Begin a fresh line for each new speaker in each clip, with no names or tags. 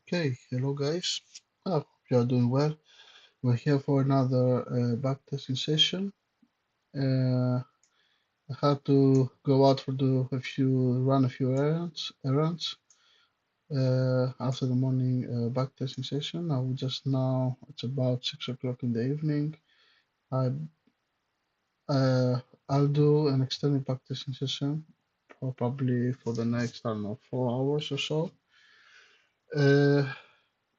Okay, hello guys. I hope you are doing well. We're here for another backtesting session. Uh, I had to go out for run a few errands after the morning backtesting session. I will just now, it's about 6 o'clock in the evening. I uh, I'll do an extended backtesting session, probably for the next, I don't know, 4 hours or so. Uh,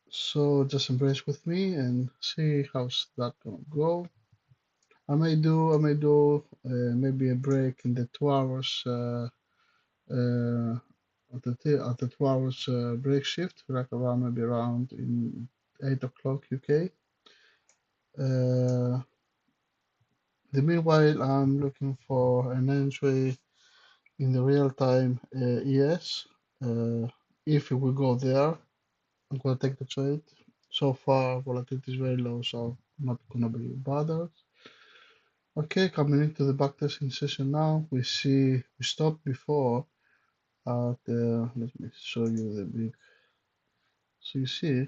so just embrace with me and see how's that gonna go. I may do maybe a break in the 2 hours at the 2 hours break shift, like around maybe around in 8 o'clock UK. Uh, the meanwhile, I'm looking for an entry in the real time ES. If we go there, I'm gonna take the trade. So far, volatility is very low, so I'm not gonna be bothered. Okay, coming into the backtesting session now, we stopped before at let me show you the big, so you see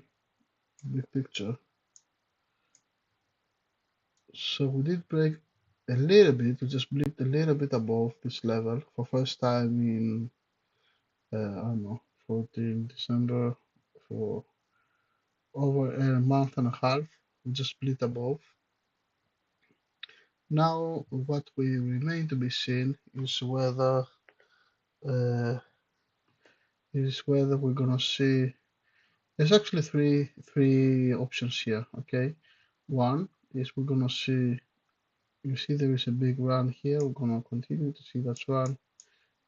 the big picture. So we did break a little bit, we just blipped a little bit above this level for first time in, I don't know, 14 December, for over a month and a half, we just split above. Now, what we remain to be seen uh, is whether we're gonna see. There's actually three options here. Okay, one is we're gonna see. You see there is a big run here. We're gonna continue to see that run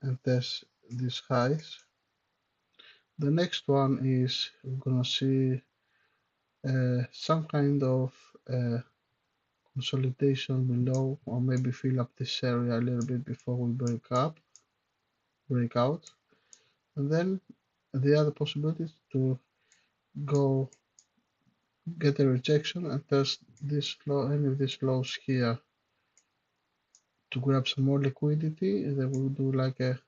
and test these highs. The next one is we're gonna see some kind of uh, consolidation below, or maybe fill up this area a little bit before we break out. And then the other possibility is to go get a rejection and test this low, any of these lows here, to grab some more liquidity, and then we'll do like a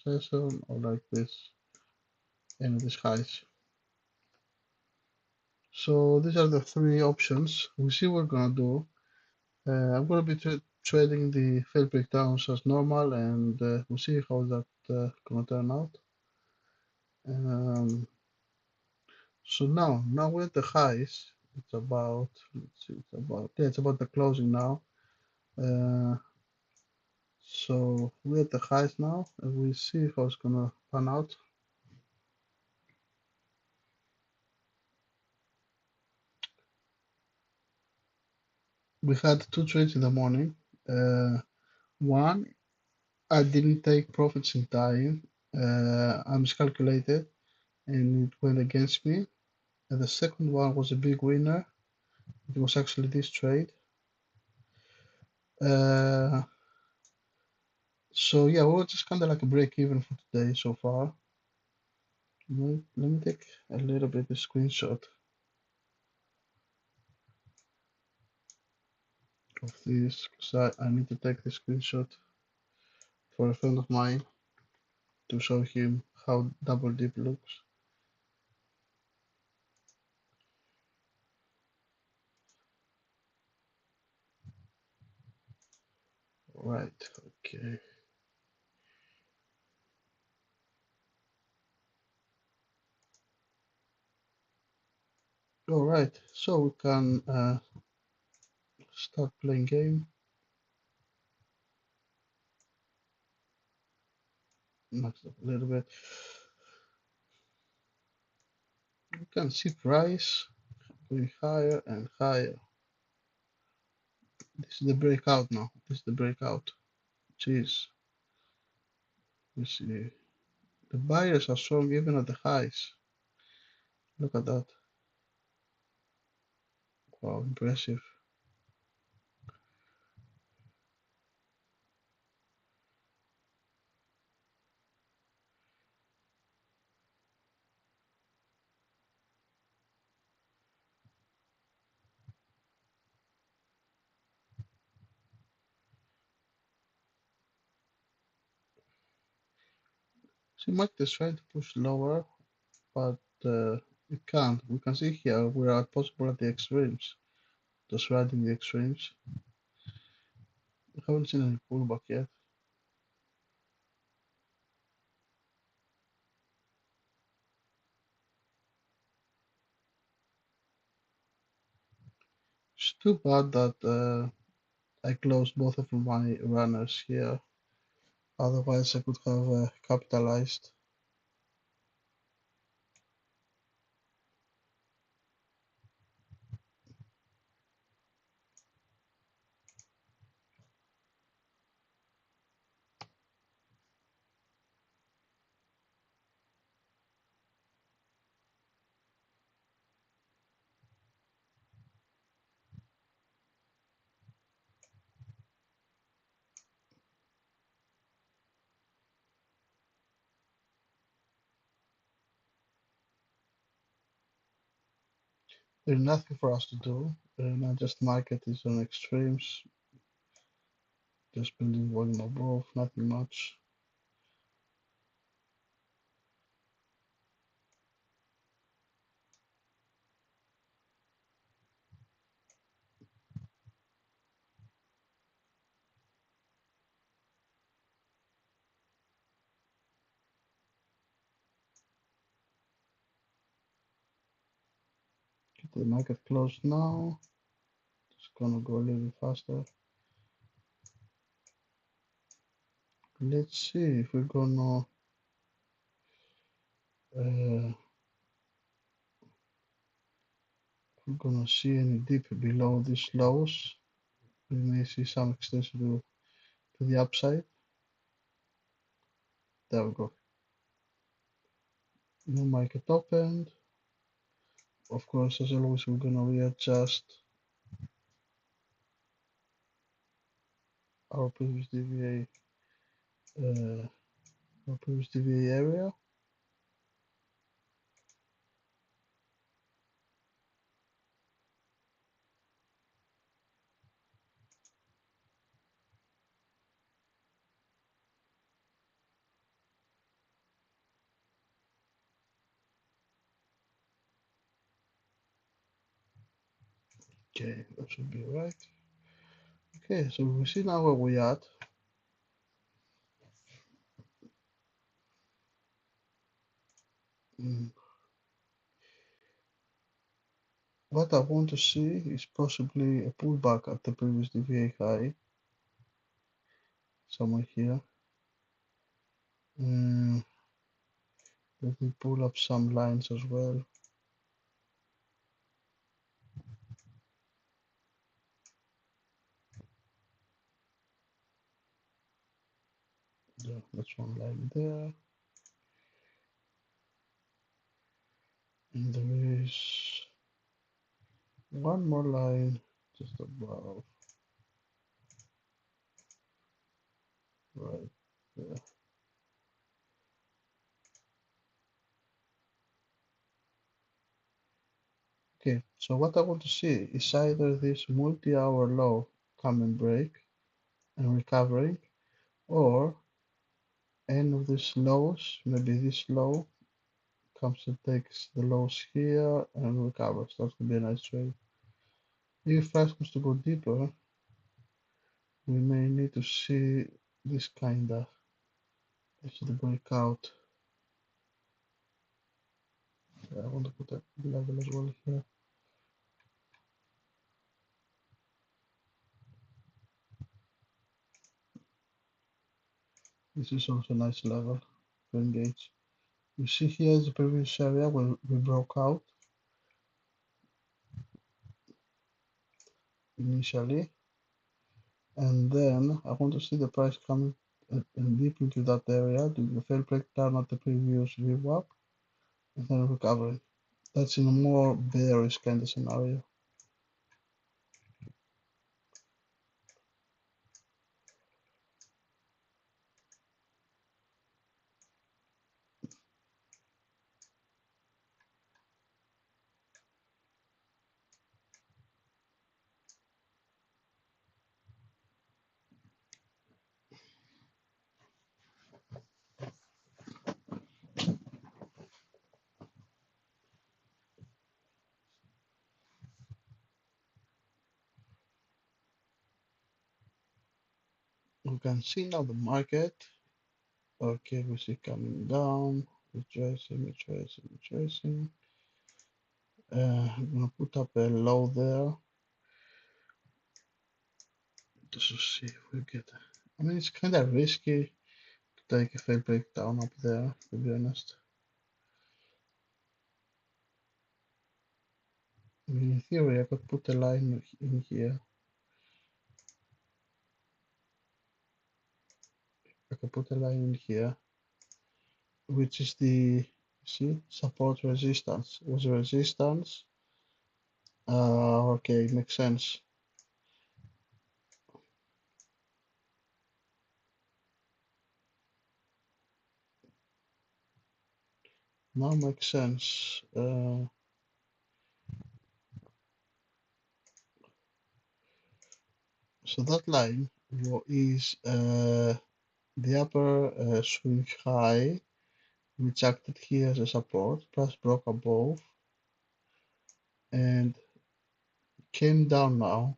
session or like this, any of these highs. So these are the three options. We see what we're gonna do. I'm gonna be trading the failed breakdowns as normal, and we'll see how that gonna turn out. Um, so now we're at the highs. It's about, let's see, it's about the closing now. Uh, so we're at the highs now, and we'll see how it's gonna pan out. We had two trades in the morning. One, I didn't take profits in time. I miscalculated and it went against me. And the second one was a big winner. It was actually this trade. Uh, so yeah, we were just kind of like a break even for today so far. Let me take a little bit of screenshot of this, because I need to take the screenshot for a friend of mine to show him how double dip looks. Right, okay. All right, so we can start playing game. Max up a little bit. You can see price going higher and higher. This is the breakout now. This is the breakout. Jeez. You see, the buyers are strong even at the highs. Look at that. Wow, impressive. See, market is trying to push lower, but You can't. We can see here we are possible at the extremes. Just riding the extremes. We haven't seen any pullback yet. It's too bad that I closed both of my runners here. Otherwise, I could have capitalized. There's nothing for us to do. Now just market is on extremes. Just building volume above, nothing much. Get the market closed now. Just gonna go a little bit faster. Let's see if we're gonna see any dip below these lows. We may see some extension to the upside. There we go. New market opened. Of course, as always, we're gonna readjust our previous DVA, area. Okay, that should be right. Okay, so we see now where we are at. What I want to see is possibly a pullback at the previous DVA high, somewhere here. Let me pull up some lines as well. Yeah, that's one line there. And there is one more line just above, right there. Okay, so what I want to see is either this multi-hour low come and break and recovering, or any of these lows, maybe this low comes and takes the lows here and recovers. That would be a nice trade. If price was to go deeper, we may need to see this kinda as the breakout. I want to put a level as well here. This is also a nice level to engage. You see here is the previous area where we broke out initially, and then I want to see the price coming and deep into that area, doing a fair breakdown at the previous VWAP, and then recovering. That's in a more bearish kind of scenario. We can see now the market. Okay, we see coming down, retracing. I'm gonna put up a low there just to see if we get. I mean, it's kind of risky to take a failed breakdown up there, to be honest. I mean, in theory, I could put a line in here. I could put a line in here, which is the, see, support resistance. Was resistance. Okay, makes sense. Now makes sense. So that line is the upper swing high, which acted here as a support, plus broke above, and came down now.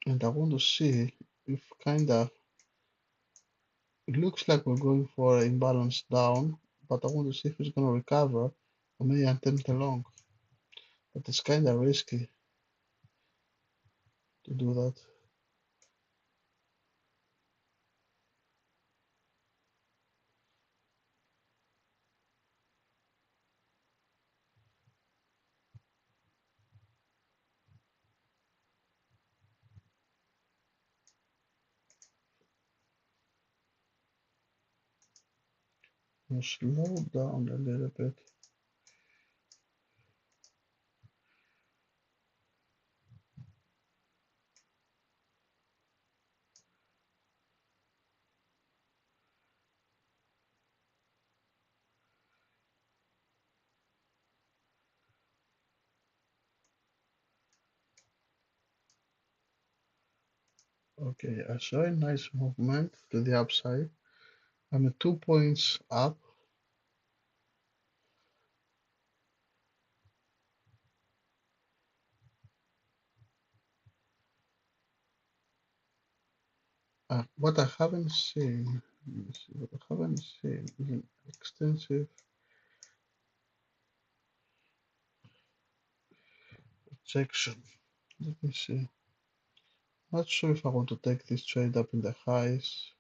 And I want to see if kind of, it looks like we're going for an imbalance down, but I want to see if it's going to recover or maybe attempt a long. But it's kind of risky to do that. I'll slow down a little bit. Okay, I saw a nice movement to the upside. I'm at 2 points up. What I haven't seen, let me see, what I haven't seen is an extensive rejection. Let me see. Not sure if I want to take this trade up in the highs,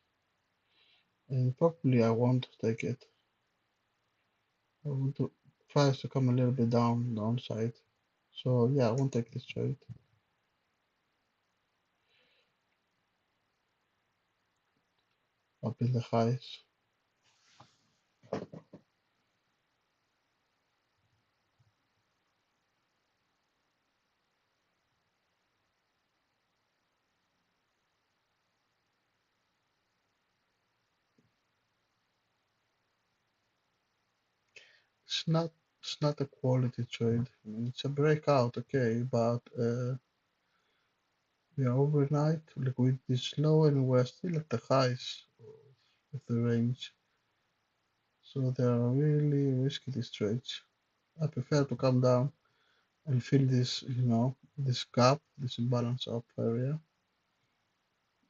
and probably I won't take it. I want to price to come a little bit down downside. So yeah, I won't take this trade up in the highs. It's not it's not a quality trade. I mean, it's a breakout, okay, but we are overnight. Liquidity is low and we're still at the highs of the range. So they are really risky these trades. I prefer to come down and fill this, this gap, this imbalance up area,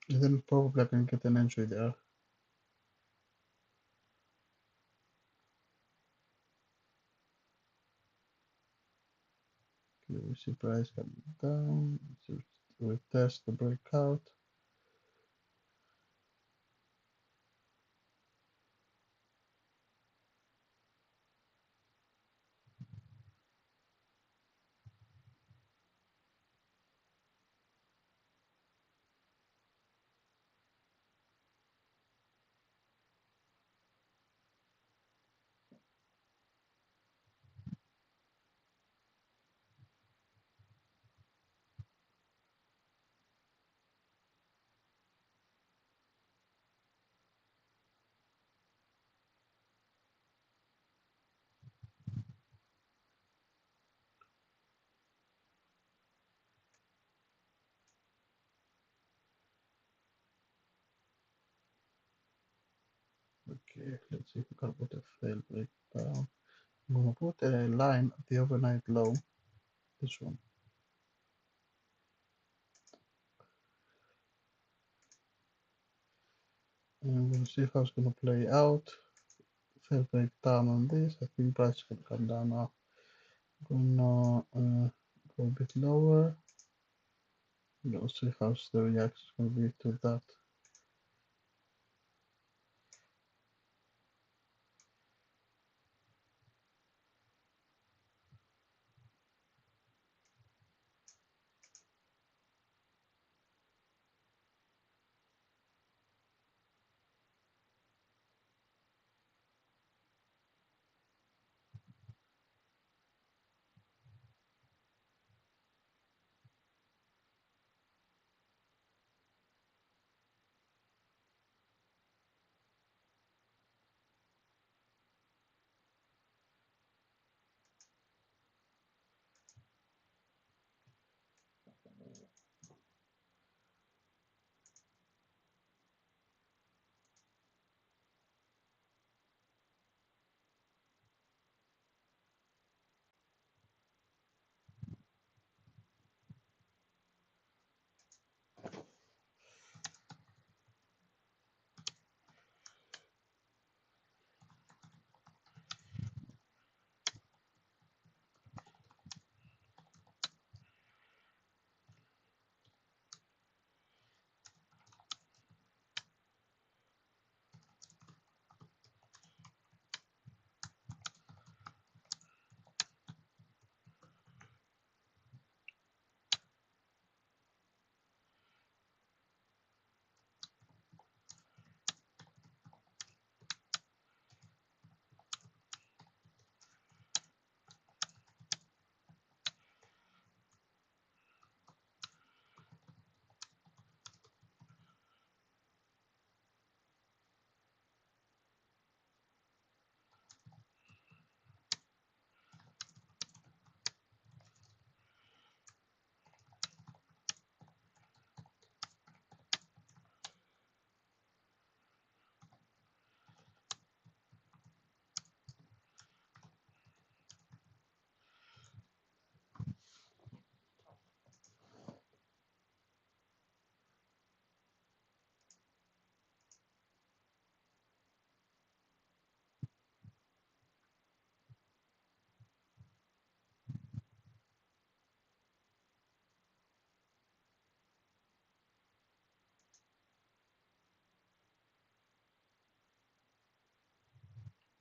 and then probably I can get an entry there. Okay, we see price coming down. We test the breakout. Okay, let's see if we can put a failed breakdown. I'm gonna put a line at the overnight low, this one. and we'll see how it's gonna play out. First breakdown on this. I think price can come down now. Gonna go a bit lower. We'll see how the reaction is gonna be to that.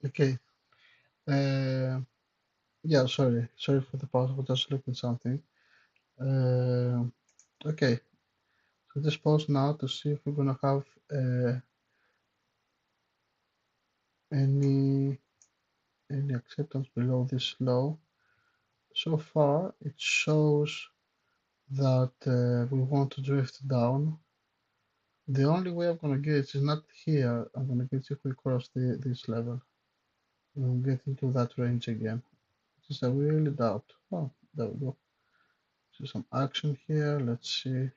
Okay. Uh, yeah, sorry for the pause. I was just looking at something. Uh, okay. So just pause now to see if we're gonna have any acceptance below this low. So far, it shows that we want to drift down. The only way I'm gonna get is not here. I'm gonna get if we cross this level. We'll get into that range again. Which is I really doubt. Oh, there we go. So some action here. Let's see.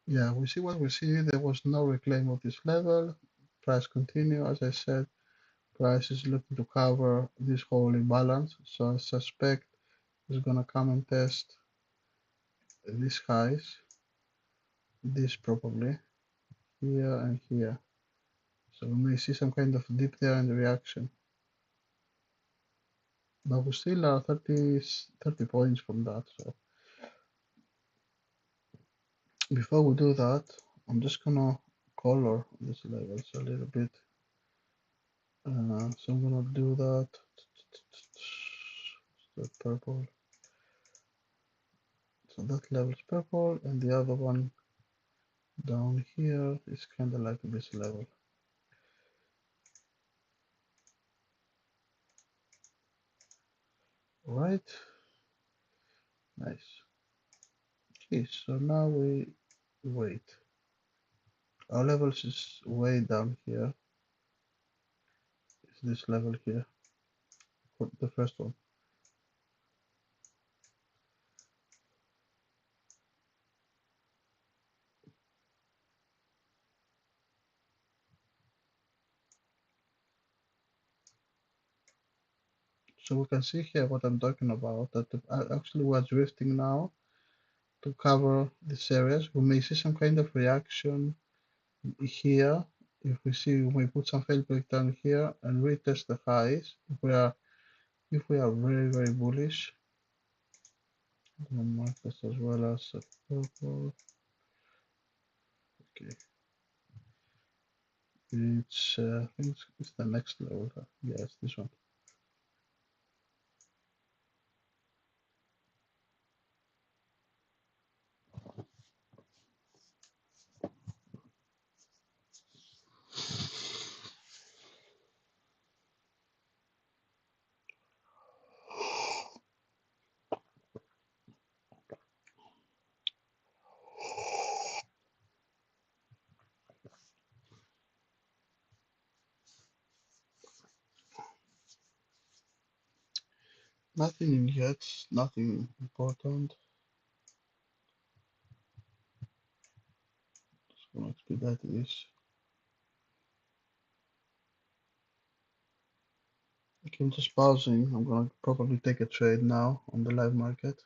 Yeah, we see what we see. There was no reclaim of this level. Price continue, as I said. Price is looking to cover this whole imbalance. So I suspect it's gonna come and test these highs. This probably here and here. So we may see some kind of dip there in the reaction. But we still are 30 points from that. So before we do that, I'm just gonna color these levels a little bit. So I'm gonna do that. The purple. So that level is purple, and the other one down here is kind of like this level. Right. Nice. Okay, so now we wait. Our levels is way down here. Is this level here? The first one. So we can see here what I'm talking about, that actually we're drifting now to cover these areas. We may see some kind of reaction here. If we see, we may put some failed breakdown here and retest the highs. If we are very bullish, I'm gonna mark this as well as a purple. Okay, it's I think it's the next level. Yeah, it's this one. Nothing in yet, nothing important. Just gonna expedite this. Okay, I'm just pausing. I'm gonna probably take a trade now on the live market.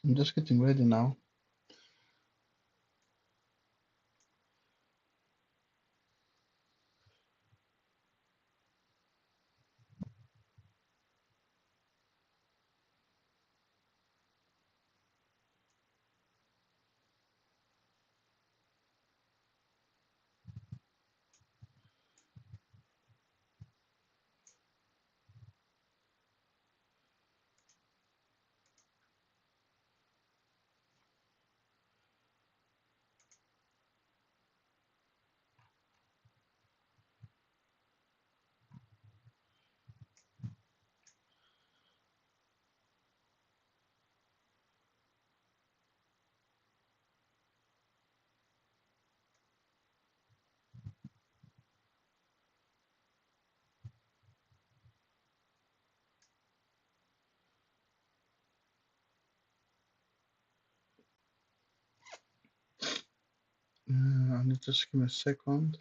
I'm just getting ready now. I need just give me a second.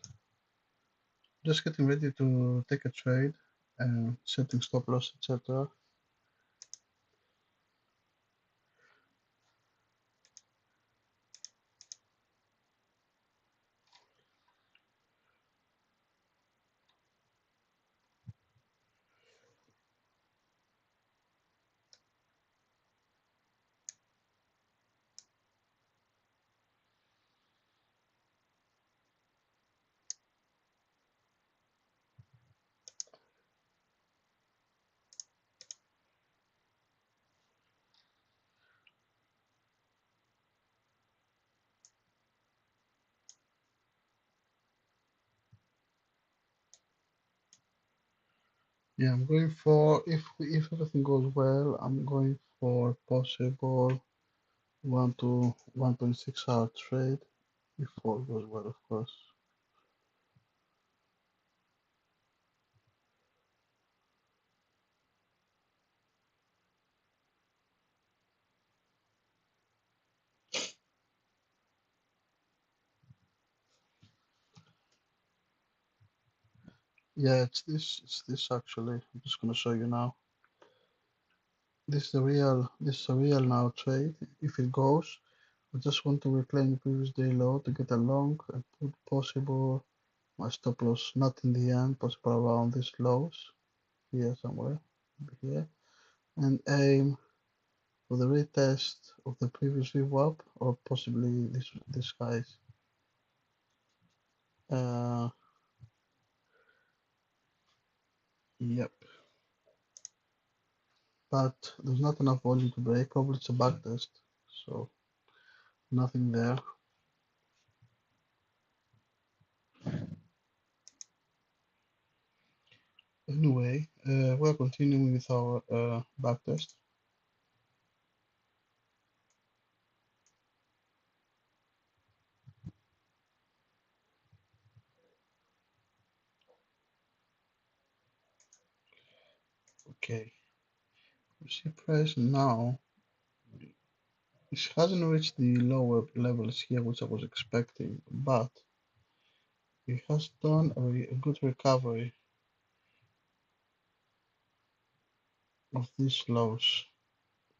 Just getting ready to take a trade, setting stop loss, etc. Yeah, I'm going for, if everything goes well, I'm going for possible 1 to 1.6 hour trade if all goes well, of course. Yeah, it's this actually. I'm just gonna show you now. This is a real now trade. If it goes, I just want to reclaim the previous day low to get a long and put possible my stop loss not in the end, possible around these lows here somewhere, here, and aim for the retest of the previous VWAP or possibly this guy's. Yep, but there's not enough volume to break. Probably it's a backtest, so nothing there. Anyway, we're continuing with our backtest. Okay, you see price now, it hasn't reached the lower levels here, which I was expecting, but it has done a good recovery of these lows.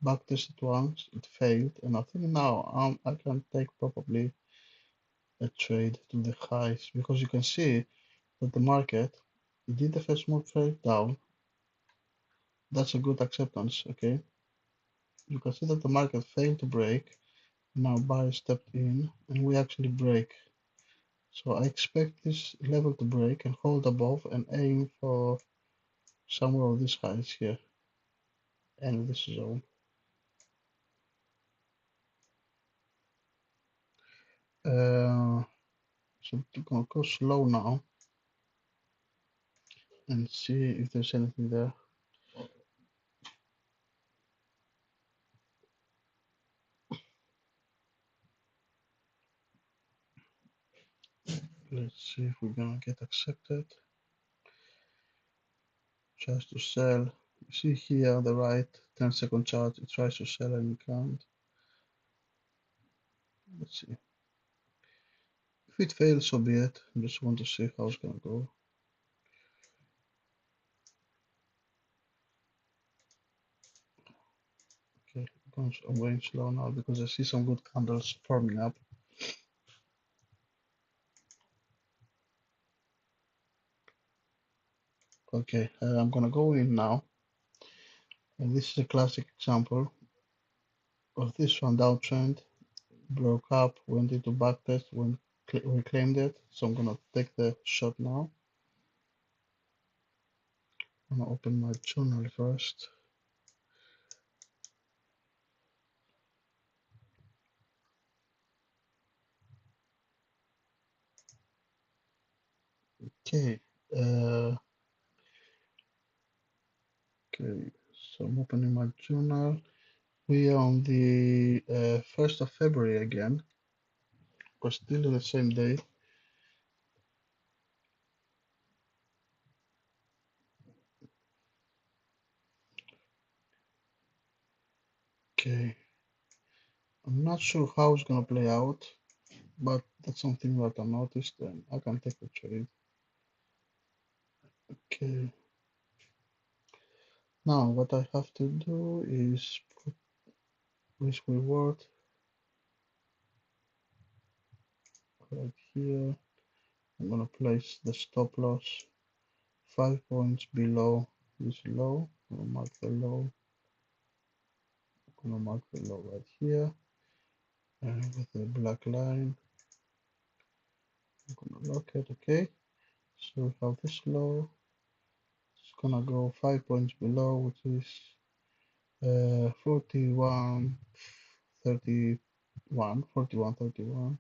Backtested once, it failed, and I think now I can take probably a trade to the highs because you can see that the market did the first small trade down. That's a good acceptance, okay? You can see that the market failed to break. Now buyers stepped in and we actually break. So I expect this level to break and hold above and aim for somewhere of these highs here and this zone. So I'm gonna go slow now and see if there's anything there. Let's see if we're gonna get accepted. Tries to sell. You see here on the right, 10-second chart, it tries to sell and it can't. Let's see. If it fails, so be it. I just want to see how it's gonna go. Okay, I'm going slow now because I see some good candles forming up. Okay, I'm gonna go in now. And this is a classic example of this one downtrend. Broke up, went into backtest, reclaimed it. So I'm gonna take the shot now. I'm gonna open my journal first. Okay. Okay, so I'm opening my journal. We are on the 1st of February again. We're still on the same day. Okay, I'm not sure how it's gonna play out, but that's something that I noticed and I can take the trade. Okay, now what I have to do is put risk reward right here. I'm gonna place the stop loss 5 points below this low. I'm gonna mark the low. I'm gonna mark the low right here and with the black line. I'm gonna lock it. Okay, so we have this low. It's gonna go 5 points below, which is 41, 31, 41, 31.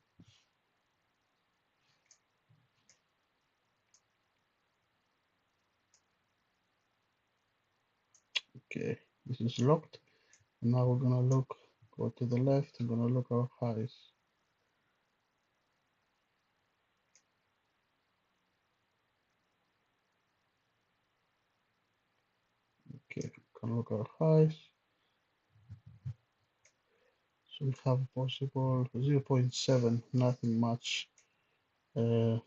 Okay, this is locked. Now we're gonna go to the left. I'm gonna look our highs. Okay, gonna look our highs. So we have a possible 0.7, nothing much. Nothing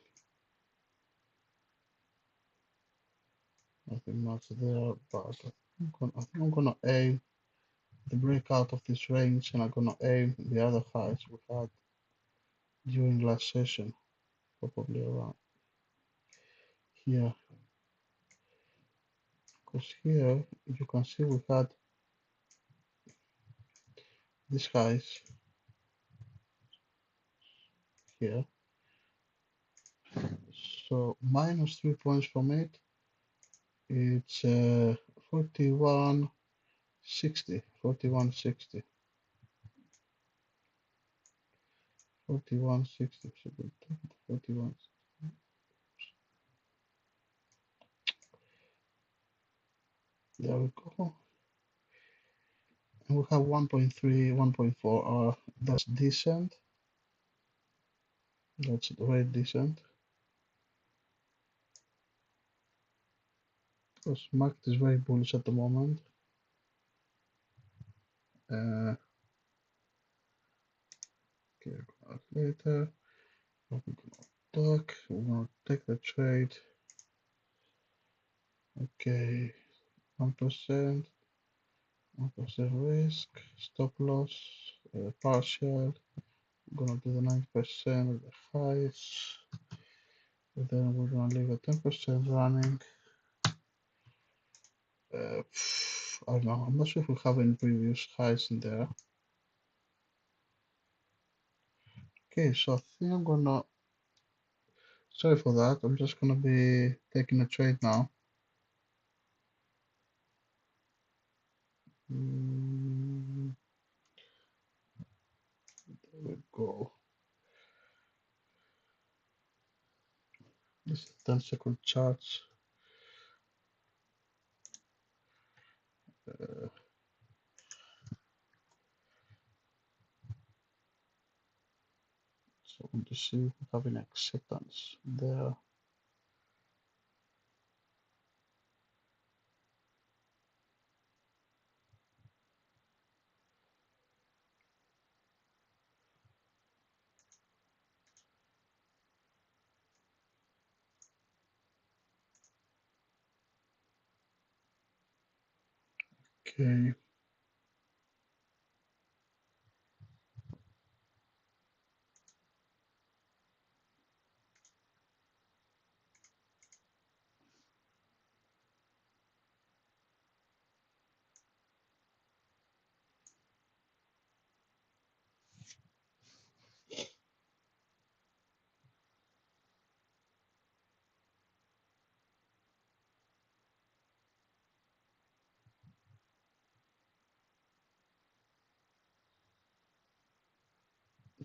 much there, but I think I'm gonna aim the breakout of this range, and I'm gonna aim the other highs we had during last session, probably around here. Because here, you can see we had these highs here. So minus 3 points from it, it's 41.60, 41.60, 41.60. So 41. There we go. And we have 1.3, 1.4. That's decent. That's very decent. Because market is very bullish at the moment. Okay, later. We're gonna talk. We're gonna take the trade. Okay, 1%, 1% risk, stop loss, partial. We're gonna do the 90% of the highs. And then we're gonna leave a 10% running. I don't know. I'm not sure if we have any previous highs in there. Okay, so I think I'm gonna. Sorry for that. I'm just gonna be taking a trade now. There we go. This is 10-second charts. So I want to see if we have any acceptance there. Okay.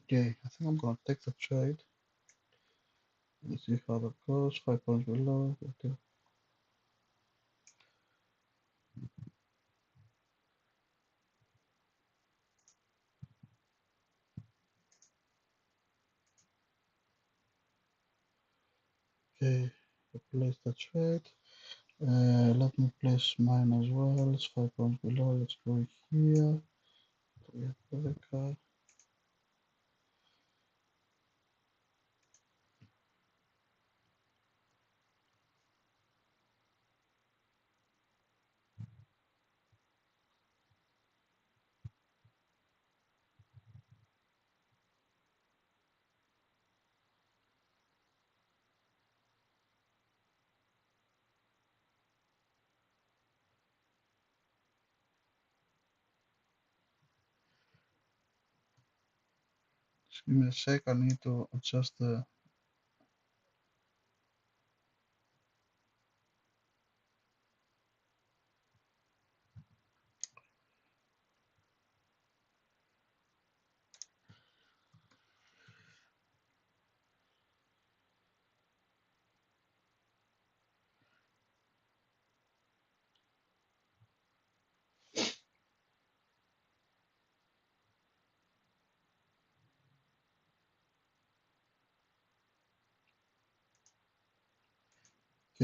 Okay, I think I'm gonna take the trade. Let's see how that goes. 5 points below. Okay. Okay, place the trade. Let me place mine as well. It's 5 points below. Let's go here. Just give me a sec. I need to adjust the.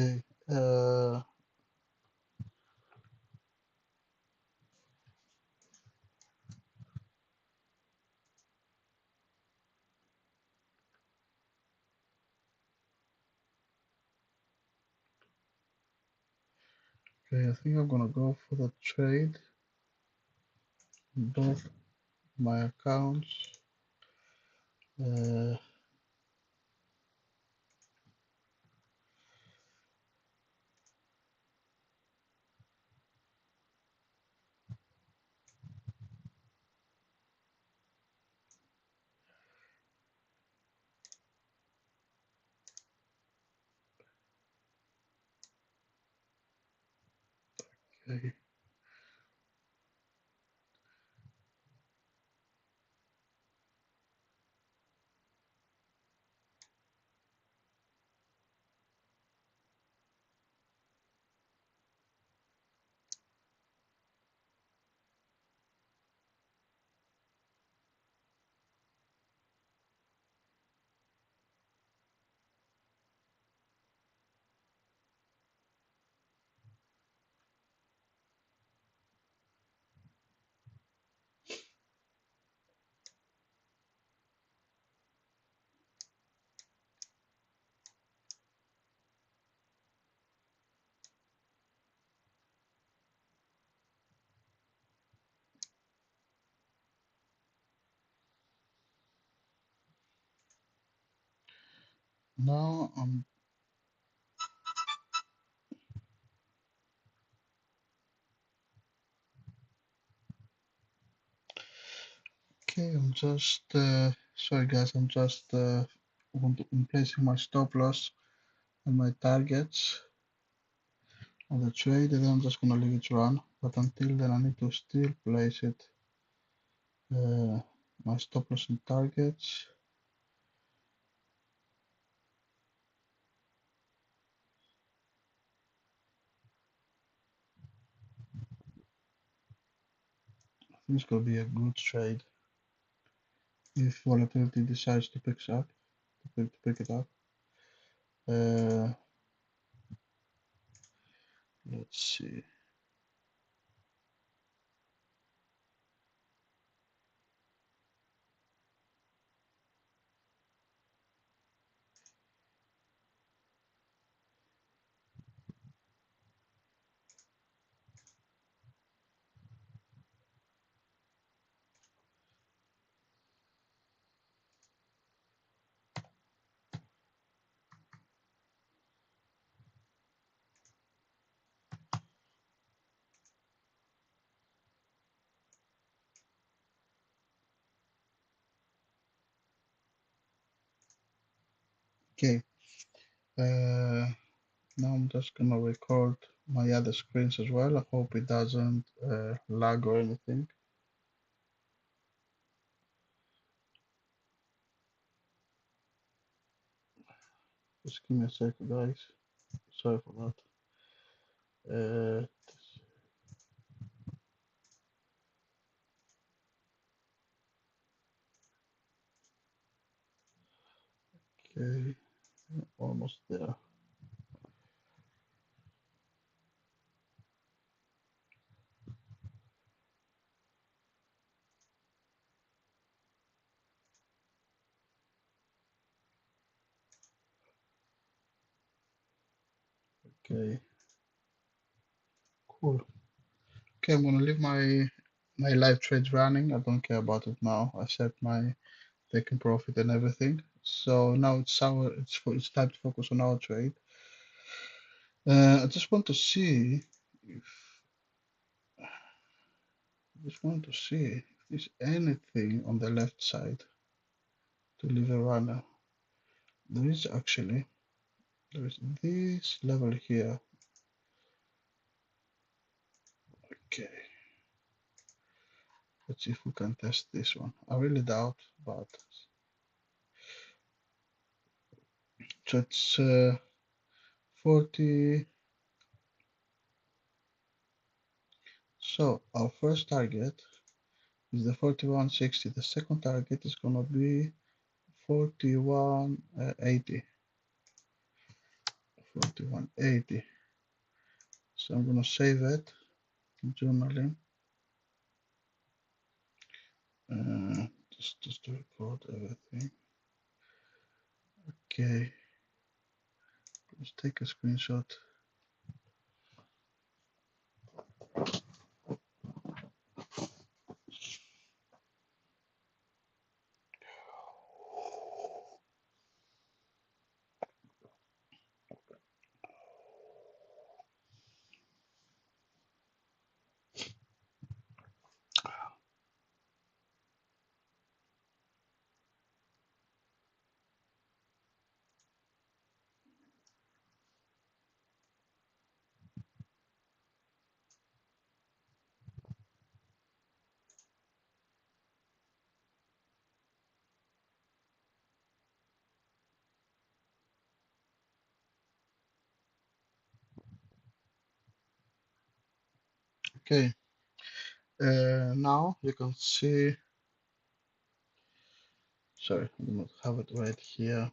Okay. Okay, I think I'm gonna go for the trade. Both my accounts. Okay. Now I'm okay. I'm just sorry guys. I'm just I'm placing my stop loss and my targets on the trade, and then I'm just gonna leave it run. But until then, I need to still place it. My stop loss and targets. I think it's gonna be a good trade if volatility decides to pick up, to pick it up. Uh, let's see. Okay. Now I'm just gonna record my other screens as well. I hope it doesn't lag or anything. Just give me a second, guys. Sorry for that. Okay, almost there. Okay, cool. Okay, I'm gonna leave my live trades running. I don't care about it now. I set my taking profit and everything. So now it's time to focus on our trade. I just want to see if if there's anything on the left side to leave a runner. There is actually there is this level here. Okay, let's see if we can test this one. I really doubt, but so it's 40. So our first target is the 41.60. The second target is gonna be 41.80. 41.80. So I'm gonna save it, journaling, just to record everything. Okay, let's take a screenshot. Okay, now you can see. Sorry, I do not have it right here.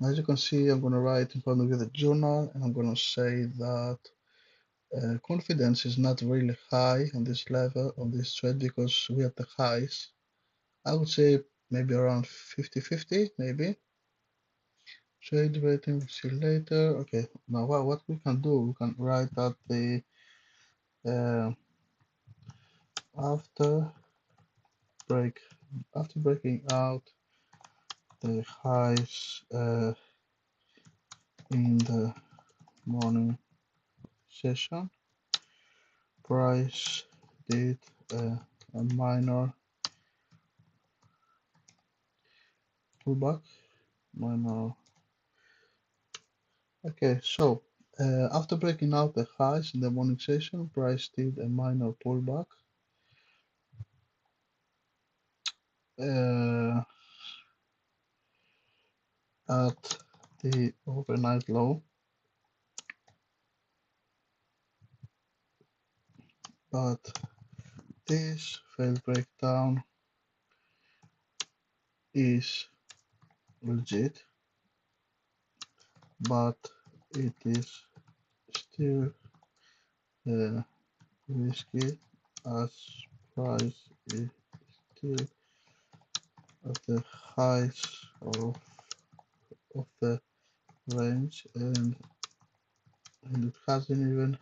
As you can see, I'm gonna write in front of you the journal, and I'm gonna say that confidence is not really high on this level on this trade because we have the highs. I would say maybe around 50-50, maybe. Trade rating, we'll see later. Okay, now what we can do, we can write that the uh, after break after breaking out the highs in the morning session. Price did a minor pullback. Minor. Okay, so after breaking out the highs in the morning session, price did a minor pullback. At the overnight low, but this failed breakdown is legit, but it is still risky as price is still at the highs of the range, and it hasn't even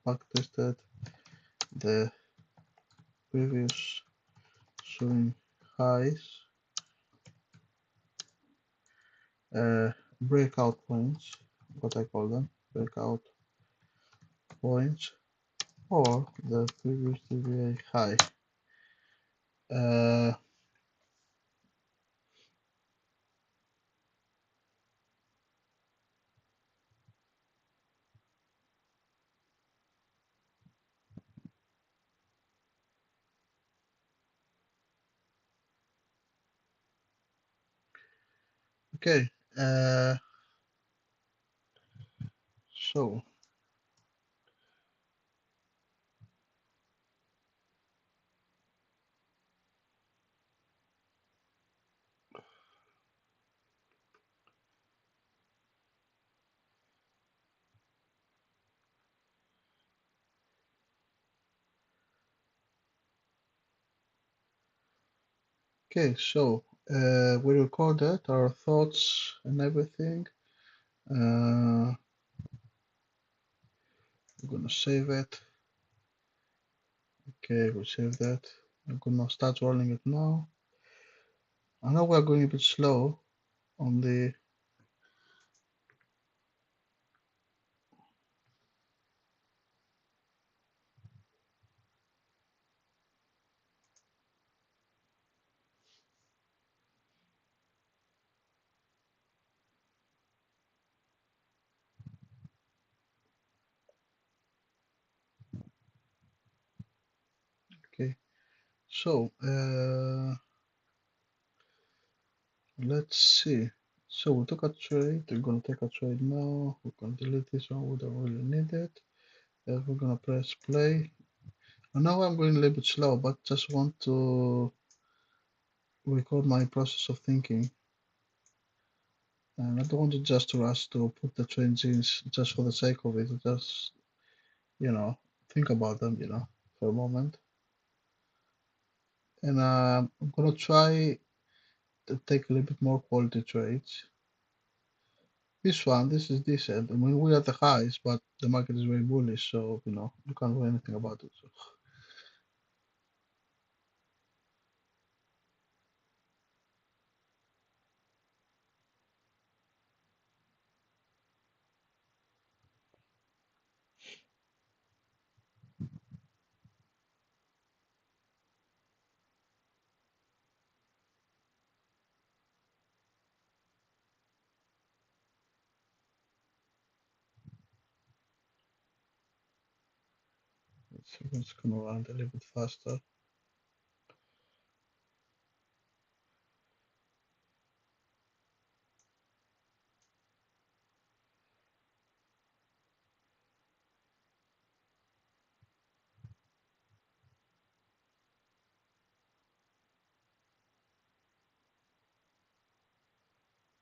backtested the previous swing highs. Breakout points, what I call them, breakout points, or the previous DVA high. Okay, so we recorded our thoughts and everything. We're gonna save it. Okay, we'll save that. I'm gonna start rolling it now. I know we're going a bit slow on the okay. So let's see. So we took a trade. We're gonna take a trade now. We're gonna delete this one. We don't really need it. We're gonna press play. I know I'm going a little bit slow, but just want to record my process of thinking. And I don't want to just rush to put the trades in just for the sake of it. Just, think about them, for a moment. And I'm gonna try to take a little bit more quality trades. This is decent. I mean, we're at the highs, but the market is very bullish, so you can't do anything about it. So. I'm just gonna run a little bit faster.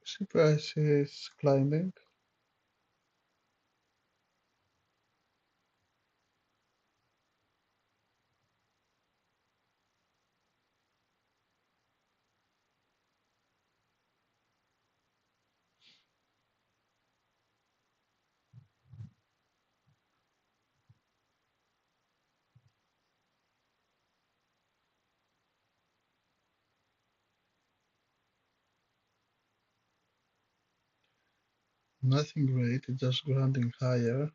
See, price is climbing. nothing great, it's just grounding higher.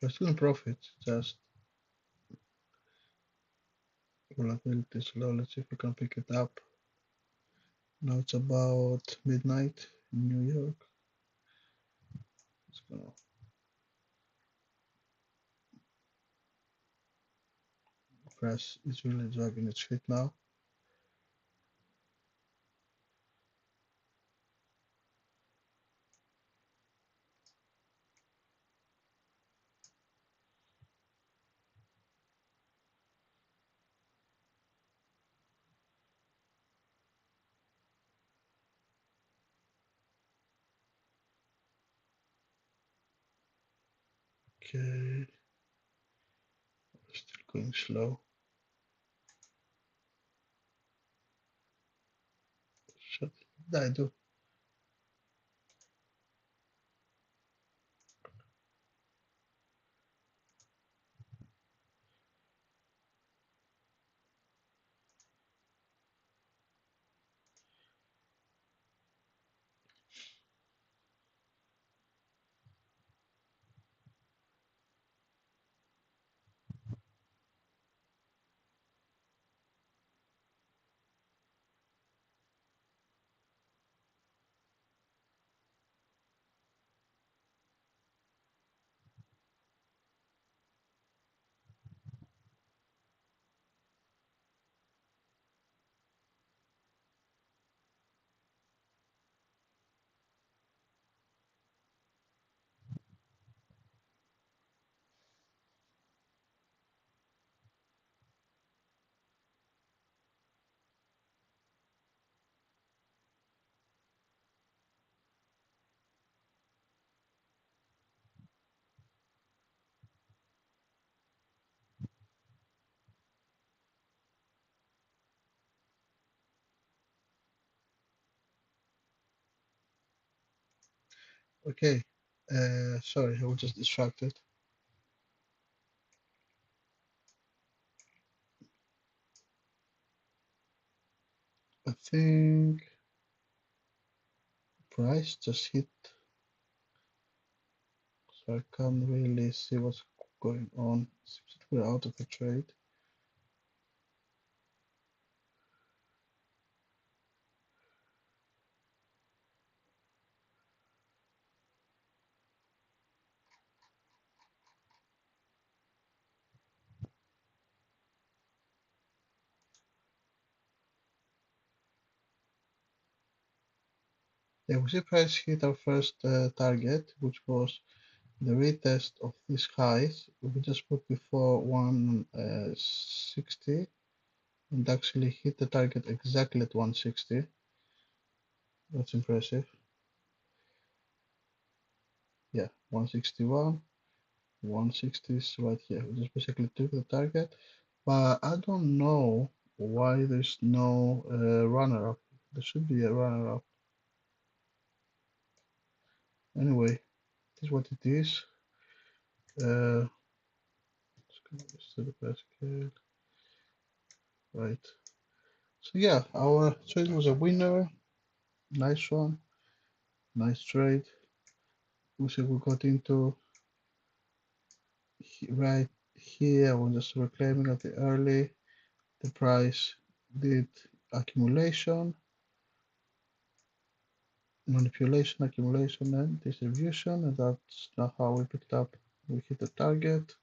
We're still in profit, just volatility is low. Let's see if we can pick it up. Now it's about midnight in New York. It's gonna press, it's really dragging its feet now. Okay, still going slow. Shut it. I do. Okay, sorry, I was just distracted. I think price just hit, so I can't really see what's going on. Seems that we're out of the trade. Yeah, we see price hit our first target, which was the retest of these highs we just put before 160, and actually hit the target exactly at 160. That's impressive. Yeah, 161, 160 is right here. We just basically took the target, but I don't know why there's no runner-up. There should be a runner-up. Anyway, this is what it is. Let's go to the best scale. Right. So yeah, our trade was a winner. Nice one. Nice trade. We see we got into right here. We're just reclaiming at the early. The price did accumulation, manipulation, accumulation, and distribution, and that's not how we picked up. We hit the target.